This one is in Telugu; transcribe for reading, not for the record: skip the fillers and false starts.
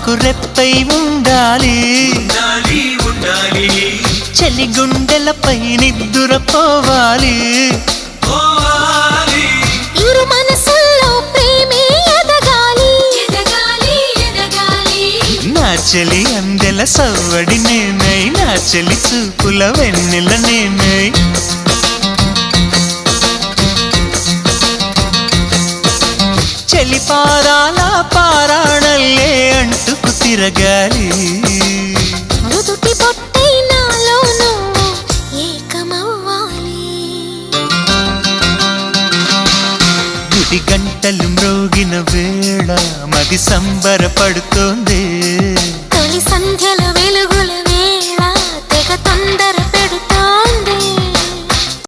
మాకు రెప్పై ఉండాలి చలి గుండెలపై నిద్దురపోవాలి ఇరు మనసుల్లో ప్రేమే ఎదగాలి నా చెలి అందెల సవ్వడి నేనై నా చెలి చూపుల వెన్నెల నేనై చెలి పారాల పారాణల్లే అంటుకు తిరగాలి మృదుటి బొట్టై నాలో నువ్వు ఏకమవ్వాలి గుడి గంటలు మ్రోగిన వేళ మది సంబరపడుతోంది